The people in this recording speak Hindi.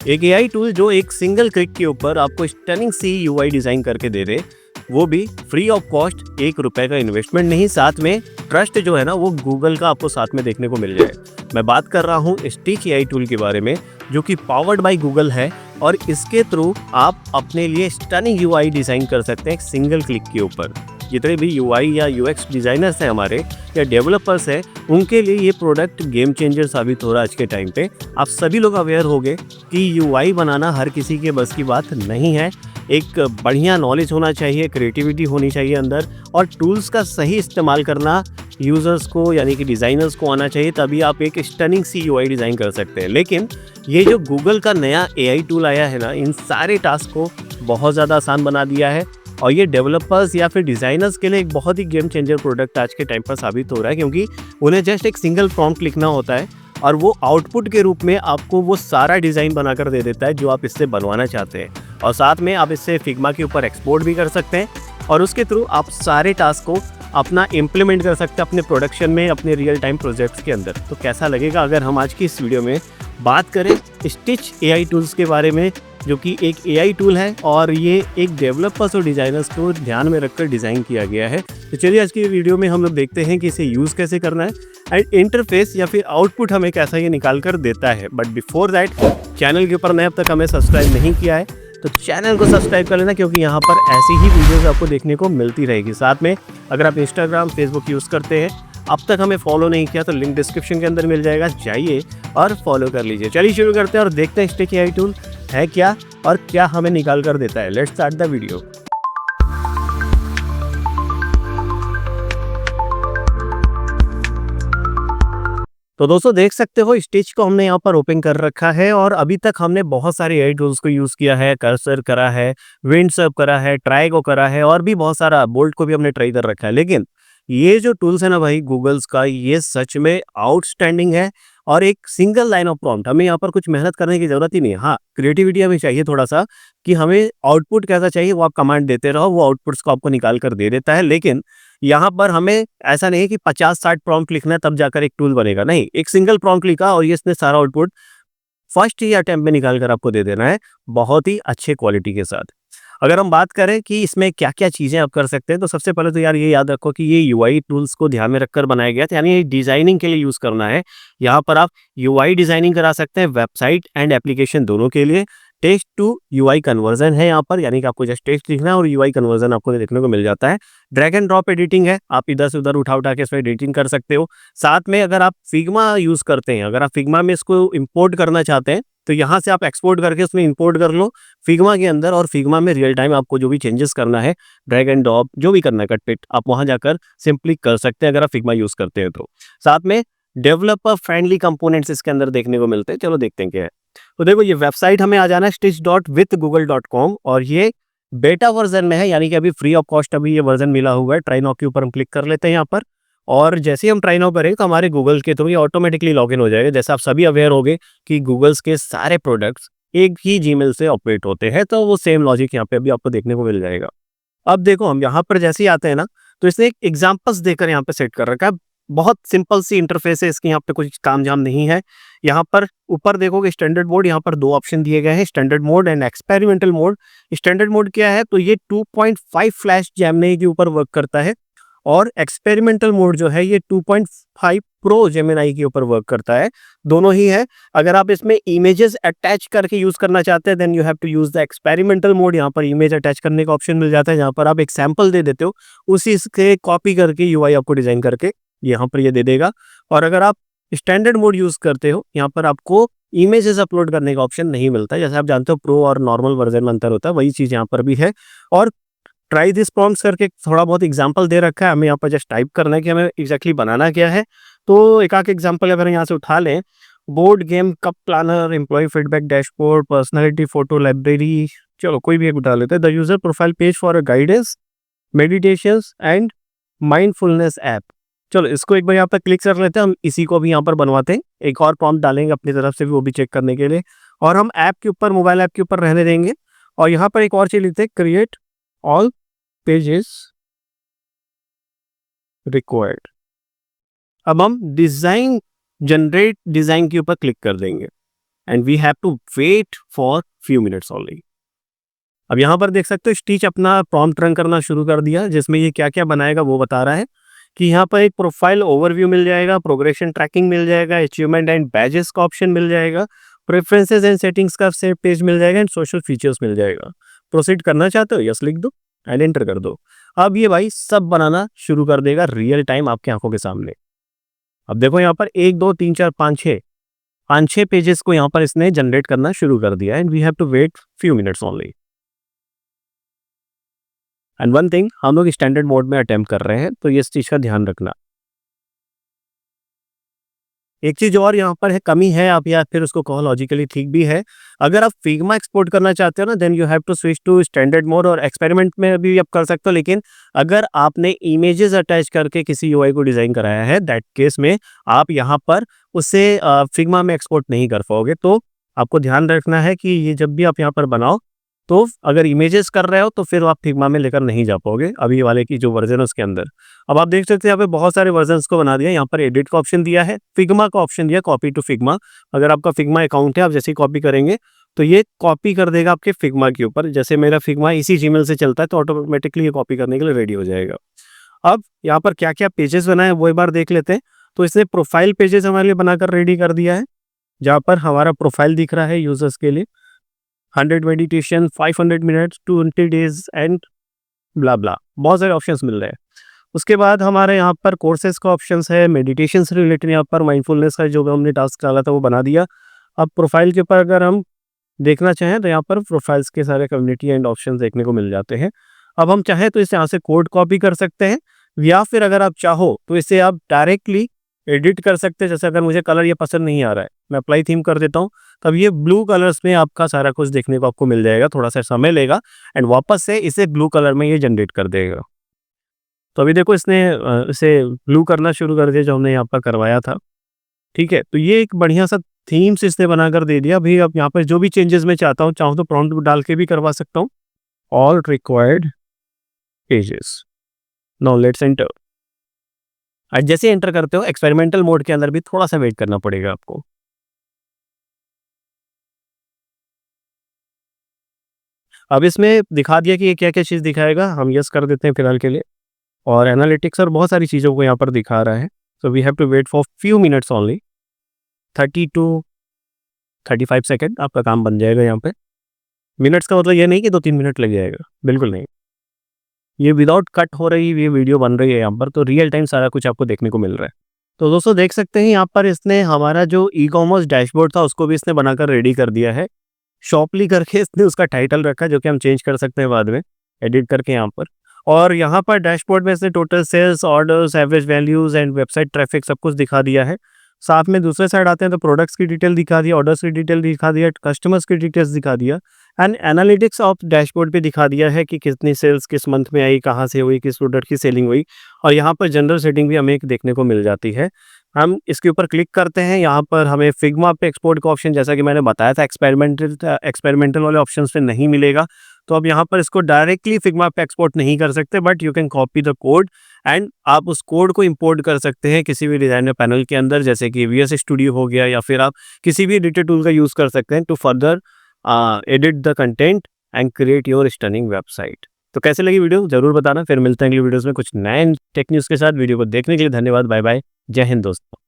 एक एआई टूल जो एक सिंगल क्लिक के ऊपर आपको स्टनिंग सी यूआई डिजाइन करके दे दे, वो भी फ्री ऑफ कॉस्ट। 1 रुपए का इन्वेस्टमेंट नहीं, साथ में ट्रस्ट जो है ना वो गूगल का आपको साथ में देखने को मिल जाए। मैं बात कर रहा हूँ स्टिच एआई टूल के बारे में, जो कि पावर्ड बाय गूगल है और इसके थ्रू आप अपने लिए स्टनिंग यूआई डिजाइन कर सकते हैं एक सिंगल क्लिक के ऊपर। जितने भी यूआई या यूएक्स डिजाइनर्स हैं हमारे या डेवलपर्स हैं, उनके लिए ये प्रोडक्ट गेम चेंजर साबित हो रहा है आज के टाइम पे। आप सभी लोग अवेयर होंगे कि यूआई बनाना हर किसी के बस की बात नहीं है। एक बढ़िया नॉलेज होना चाहिए, क्रिएटिविटी होनी चाहिए अंदर, और टूल्स का सही इस्तेमाल करना यूज़र्स को यानी कि डिज़ाइनर्स को आना चाहिए, तभी आप एक स्टनिंग सी यूआई डिज़ाइन कर सकते हैं। लेकिन ये जो गूगल का नया एआई टूल आया है ना, इन सारे टास्क को बहुत ज़्यादा आसान बना दिया है और ये डेवलपर्स या फिर डिज़ाइनर्स के लिए एक बहुत ही गेम चेंजर प्रोडक्ट आज के टाइम पर साबित हो रहा है, क्योंकि उन्हें जस्ट एक सिंगल प्रॉम्प्ट लिखना होता है और वो आउटपुट के रूप में आपको वो सारा डिज़ाइन बनाकर दे देता है जो आप इससे बनवाना चाहते हैं। और साथ में आप इससे फिग्मा के ऊपर एक्सपोर्ट भी कर सकते हैं और उसके थ्रू आप सारे टास्क को अपना इम्प्लीमेंट कर सकते हैं अपने प्रोडक्शन में, अपने रियल टाइम प्रोजेक्ट्स के अंदर। तो कैसा लगेगा अगर हम आज की इस वीडियो में बात करें स्टिच एआई टूल्स के बारे में, जो कि एक एआई टूल है और ये एक डेवलपर्स और डिज़ाइनर्स को ध्यान में रखकर डिज़ाइन किया गया है। तो चलिए आज की वीडियो में हम लोग देखते हैं कि इसे यूज़ कैसे करना है एंड इंटरफेस या फिर आउटपुट हमें कैसा ये निकाल कर देता है। बट बिफोर दैट, चैनल के ऊपर नए अब तक हमें सब्सक्राइब नहीं किया है तो चैनल को सब्सक्राइब कर लेना, क्योंकि यहाँ पर ऐसी ही वीडियोस आपको देखने को मिलती रहेगी। साथ में अगर आप इंस्टाग्राम, फेसबुक यूज़ करते हैं, अब तक हमें फॉलो नहीं किया तो लिंक डिस्क्रिप्शन के अंदर मिल जाएगा, जाइए और फॉलो कर लीजिए। चलिए शुरू करते हैं और देखते हैं स्टिच एआई टूल है क्या और क्या हमें निकाल कर देता है। Let's start the video. तो दोस्तों देख सकते हो स्टिच को हमने यहाँ पर ओपन कर रखा है और अभी तक हमने बहुत सारे एआई टूल्स को यूज़ किया है। कर्सर करा है, विंडसर्फ करा है, ट्राई को करा है और भी बहुत सारा, बोल्ट को भी हमने ट्राई कर रखा है। लेकिन ये जो टूल्स है ना भाई गूगल्स का, ये सच में आउटस्टैंडिंग है और एक सिंगल लाइन ऑफ प्रॉम्प्ट, हमें यहाँ पर कुछ मेहनत करने की ज़रूरत ही नहीं है। हाँ, क्रिएटिविटी हमें चाहिए थोड़ा सा कि हमें आउटपुट कैसा चाहिए वो आप कमांड देते रहो, वो आउटपुट्स को आपको निकाल कर दे देता है। लेकिन यहाँ पर हमें ऐसा नहीं है कि 50-60 प्रॉम्प्ट लिखना है तब जाकर एक टूल बनेगा। नहीं, एक सिंगल प्रॉम्प्ट लिखा और ये इसने सारा आउटपुट फर्स्ट ही अटेम्प्ट में निकाल कर आपको दे देना है, बहुत ही अच्छे क्वालिटी के साथ। अगर हम बात करें कि इसमें क्या-क्या चीज़ें आप कर सकते हैं, तो सबसे पहले तो यार ये याद रखो कि ये यूआई टूल्स को ध्यान में रखकर बनाया गया था, यानी ये डिज़ाइनिंग के लिए यूज़ करना है। यहाँ पर आप यूआई डिज़ाइनिंग करा सकते हैं, वेबसाइट एंड एप्लीकेशन दोनों के लिए। टेक्स्ट टू यूआई कन्वर्जन है यहाँ पर, यानी कि आपको जस्ट टेक्स्ट लिखना है और यूआई कन्वर्जन आपको देखने को मिल जाता है। ड्रैग एंड ड्रॉप एडिटिंग है, आप इधर से उधर उठा-उठा के इसमें एडिटिंग कर सकते हो। साथ में अगर आप फिग्मा यूज़ करते हैं, अगर आप फिग्मा में इसको इंपोर्ट करना चाहते हैं, तो यहाँ से आप एक्सपोर्ट करके उसमें इंपोर्ट कर लो फिग्मा के अंदर, और फिग्मा में रियल टाइम आपको जो भी चेंजेस करना है, ड्रैग एंड ड्रॉप जो भी करना है, कट पिट, आप वहाँ जाकर सिंपली कर सकते हैं अगर आप फिग्मा यूज़ करते हैं तो। साथ में डेवलपर फ्रेंडली कंपोनेंट्स इसके अंदर देखने को मिलते हैं। चलो देखते हैं क्या है। तो देखो ये वेबसाइट हमें आ जाना है stitch.withgoogle.com और ये बेटा वर्जन में है, यानी कि अभी फ्री ऑफ कॉस्ट अभी ये वर्जन मिला हुआ है। ट्राई नाउ के ऊपर हम क्लिक कर लेते हैं यहाँ पर, और जैसे ही हम ट्राई नाउ करेंगे तो हमारे गूगल के थ्रू ये ऑटोमेटिकली लॉगिन हो जाएगा। जैसे आप सभी अवेयर होंगे कि गूगल्स के सारे प्रोडक्ट्स एक ही जीमेल से ऑपरेट होते हैं, तो वो सेम लॉजिक यहाँ पे अभी आपको देखने को मिल जाएगा। अब देखो हम यहाँ पर जैसे ही आते हैं ना, तो इसने एक एग्जांपल्स देकर यहाँ पे सेट कर रखा है। बहुत सिंपल सी इंटरफेस है इसकी, यहाँ पे कुछ काम-झाम नहीं है। यहाँ पर ऊपर देखोगे स्टैंडर्ड मोड, यहाँ पर 2 ऑप्शन दिए गए हैं, standard mode and experimental mode. Standard mode क्या है, तो ये 2.5 फ्लैश जेमिनी के ऊपर वर्क करता है और एक्सपेरिमेंटल मोड जो है ये 2.5 प्रो जेमिनी के ऊपर वर्क करता है। दोनों ही है। अगर आप इसमें इमेजेस अटैच करके यूज करना चाहते हैं then you have to use the experimental mode. यहाँ पर इमेज अटैच करने का ऑप्शन मिल जाता है, जहाँ पर आप एक सैंपल दे देते हो, उसी से कॉपी करके यूआई आपको डिजाइन करके यहाँ पर ये दे देगा। और अगर आप स्टैंडर्ड मोड यूज करते हो, यहाँ पर आपको इमेजेस अपलोड करने का ऑप्शन नहीं मिलता है। जैसे आप जानते हो प्रो और नॉर्मल वर्जन में अंतर होता है, वही चीज यहाँ पर भी है। और ट्राई दिस प्रॉम्प्ट्स करके थोड़ा बहुत एग्जांपल दे रखा है, हमें यहाँ पर जस्ट टाइप करना है कि हमें एग्जैक्टली बनाना क्या है। तो एक आध एग्जांपल अगर यहाँ से उठा लें, board game cup planner, employee feedback dashboard, personality photo library, चलो कोई भी एक उठा लेते हैं। The user profile page for a guidance, meditations and mindfulness app. चलो इसको एक बार यहाँ पर क्लिक कर लेते हैं, हम इसी को भी यहाँ पर बनवाते हैं। एक और प्रॉम्प्ट डालेंगे अपनी तरफ से भी, वो भी चेक करने के लिए, और हम ऐप के ऊपर, मोबाइल ऐप के ऊपर रहने देंगे। और यहाँ पर एक और चीज लिखते हैं, क्रिएट ऑल पेजेस रिक्वायर्ड। अब हम डिजाइन, जनरेट डिजाइन के ऊपर क्लिक कर देंगे and we have to wait for few minutes only. अब यहाँ पर देख सकते हो स्टिच अपना प्रॉम्प्ट रन करना शुरू कर दिया, जिसमें ये क्या क्या बनाएगा वो बता रहा है कि यहाँ पर एक प्रोफाइल ओवरव्यू मिल जाएगा, प्रोग्रेशन ट्रैकिंग मिल जाएगा, अचीवमेंट एंड बैजेस का ऑप्शन मिल जाएगा, प्रेफरेंसेस एंड सेटिंग्स का सेव पेज मिल जाएगा एंड सोशल फीचर्स मिल जाएगा। प्रोसीड करना चाहते हो, यस लिख दो एंड एंटर कर दो। अब ये भाई सब बनाना शुरू कर देगा रियल टाइम आपकी आंखों के सामने। अब देखो यहाँ पर 1 2 3 4 5 6 5-6 पेजेस को यहाँ पर इसने जनरेट करना शुरू कर दिया and we have to wait few minutes only. And one thing, हम लोग स्टैंडर्ड मोड में अटेम्प्ट कर रहे हैं, तो ये इस चीज़ का ध्यान रखना। एक चीज़ और यहाँ पर है, कमी है आप या फिर उसको कहो लॉजिकली ठीक भी है। अगर आप फिग्मा एक्सपोर्ट करना चाहते हो ना, then you have to switch to standard mode, और एक्सपेरिमेंट में भी आप कर सकते हो। लेकिन अगर आपने इमेजेस अटैच करके किसी यूआई को डिज़ाइन कराया है, दैट केस में आप यहाँ पर उसे फिग्मा में एक्सपोर्ट नहीं कर पाओगे। तो आपको ध्यान रखना है कि ये जब भी आप यहाँ पर बनाओ, तो अगर इमेजेस कर रहे हो तो फिर आप फिग्मा में लेकर नहीं जा पाओगे, अभी वाले की जो वर्जन है उसके अंदर। अब आप देख सकते हैं यहाँ पे बहुत सारे वर्जन्स को बना दिया। यहाँ पर एडिट का ऑप्शन दिया है, फिग्मा का ऑप्शन दिया, कॉपी टू फिग्मा। अगर आपका फिग्मा अकाउंट है, आप जैसे ही कॉपी करेंगे तो ये कॉपी कर देगा आपके फिग्मा के ऊपर। जैसे मेरा फिग्मा इसी जीमेल से चलता है, तो ऑटोमेटिकली ये कॉपी करने के लिए रेडी हो जाएगा। अब यहाँ पर क्या क्या पेजेस बनाए वो एक बार देख लेते हैं। तो इसने प्रोफाइल पेजेस हमारे लिए बनाकर रेडी कर दिया है, जहाँ पर हमारा प्रोफाइल दिख रहा है यूजर्स के लिए। 100 meditation, 500 minutes, 20 days and blah blah, बहुत सारे ऑप्शंस मिल रहे हैं। उसके बाद हमारे यहाँ पर कोर्सेज का ऑप्शंस है, मेडिटेशन से रिलेटेड यहाँ पर माइंडफुलनेस का जो हमने टास्क डाला था वो बना दिया। अब प्रोफाइल के ऊपर अगर हम देखना चाहें तो यहाँ पर प्रोफाइल्स के सारे कम्युनिटी एंड ऑप्शन देखने को मिल जाते हैं। अब हम चाहें तो इसे यहाँ से कोड कॉपी कर सकते हैं, या फिर अगर आप चाहो तो इसे आप डायरेक्टली एडिट कर सकते हैं। जैसे अगर मुझे कलर ये पसंद नहीं आ रहा है, मैं अप्लाई थीम कर देता हूँ, तब ये ब्लू कलर्स में आपका सारा कुछ देखने को आपको मिल जाएगा। थोड़ा सा समय लेगा एंड वापस से इसे ब्लू कलर में ये जनरेट कर देगा। तो अभी देखो इसने इसे ब्लू करना शुरू कर दिया जो हमने यहाँ पर करवाया था। ठीक है, तो ये एक बढ़िया सा थीम्स इसने बनाकर दे दिया। अभी अब यहाँ पर जो भी चेंजेस मैं चाहता हूँ, चाहूँ तो प्रॉम्प्ट डाल के भी करवा सकता हूँ। All required pages, now let's enter. और जैसे एंटर करते हो, एक्सपेरिमेंटल मोड के अंदर भी थोड़ा सा वेट करना पड़ेगा आपको। अब इसमें दिखा दिया कि ये क्या क्या चीज़ दिखाएगा, हम यस कर देते हैं फिलहाल के लिए। और एनालिटिक्स और बहुत सारी चीज़ों को यहाँ पर दिखा रहा है। So we have to wait for few minutes only, 30 to 35 second आपका काम बन जाएगा। यहाँ पे मिनट्स का मतलब ये नहीं कि 2-3 मिनट लग जाएगा, बिल्कुल नहीं। ये विदाउट कट हो रही ये वीडियो बन रही है यहाँ पर, तो रियल टाइम सारा कुछ आपको देखने को मिल रहा है। तो दोस्तों देख सकते हैं यहाँ पर इसने हमारा जो ई कॉमर्स डैशबोर्ड था उसको भी इसने बनाकर रेडी कर दिया है। शॉपली करके इसने उसका टाइटल रखा, जो कि हम चेंज कर सकते हैं बाद में एडिट करके यहाँ पर। और यहाँ पर डैशबोर्ड में इसने total sales, orders, average values and website traffic सब कुछ दिखा दिया है। साथ में दूसरे साइड आते हैं तो प्रोडक्ट्स की डिटेल दिखा दिया, ऑर्डर्स की डिटेल दिखा दिया, कस्टमर्स की डिटेल्स दिखा दिया एंड एनालिटिक्स ऑफ डैशबोर्ड पे दिखा दिया है कि कितनी सेल्स किस मंथ में आई, कहाँ से हुई, किस प्रोडक्ट की सेलिंग हुई। और यहाँ पर जनरल सेटिंग भी हमें एक देखने को मिल जाती है। हम इसके ऊपर क्लिक करते हैं, यहाँ पर हमें फिग्मा पे एक्सपोर्ट का ऑप्शन, जैसा कि मैंने बताया था एक्सपेरिमेंटल वाले ऑप्शन पे नहीं मिलेगा। तो अब यहाँ पर इसको डायरेक्टली फिग्मा पे एक्सपोर्ट नहीं कर सकते, but you can copy the code and आप उस कोड को इंपोर्ट कर सकते हैं किसी भी डिजाइनर पैनल के अंदर, जैसे कि वीएस स्टूडियो हो गया, या फिर आप किसी भी एडिटर टूल का यूज़ कर सकते हैं to further edit the content and create your stunning website. तो कैसे लगी वीडियो जरूर बताना। फिर मिलते हैं अगली वीडियोस में कुछ नए टेक न्यूज़ के साथ। वीडियो को देखने के लिए धन्यवाद। बाय बाय, जय हिंद दोस्तों।